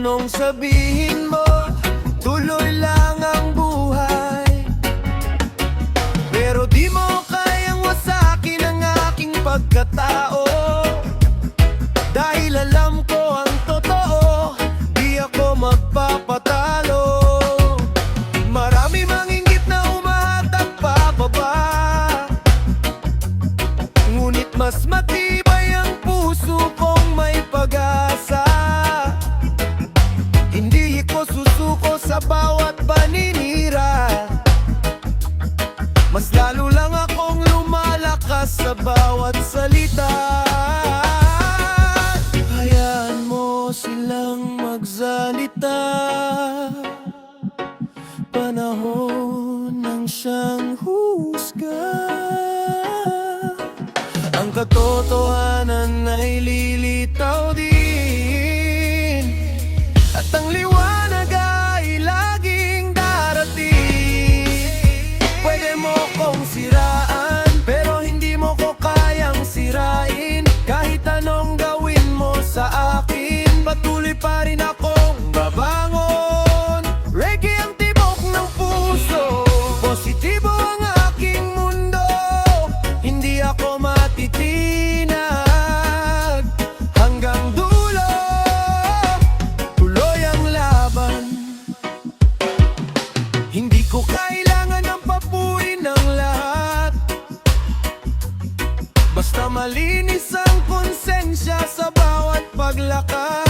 anong sabihin mo, tuloy lang ang buhay. Pero di mo kayang wasakin ang aking pagkatao. Dahil alam ko ang totoo, di ako magpapatalo. Marami mang inggit na umahatak pababa, ngunit mas matibay ang puso kong may pag-asa. Hindi ko susuko sa bawat paninira, mas lalo lang akong lumalakas sa bawat salita. Hayaan mo silang magsalita, panahon ng siyang husga. Ang katotohanan ay lilitaw din, at ang liwanag ay laging darating. Pwede mo kong siraan, pero hindi mo ko kayang sirain. Kahit anong gawin mo sa akin, patuloy pa rin akong babangon. Reggae ang tibok ng puso, positibo ang aking mundo. Hindi ako matitinag, hanggang dulo tuloy ang laban. Hindi ko kailangan ng papuri ng lahat, basta malinis ang konsensya sa bawat paglakad.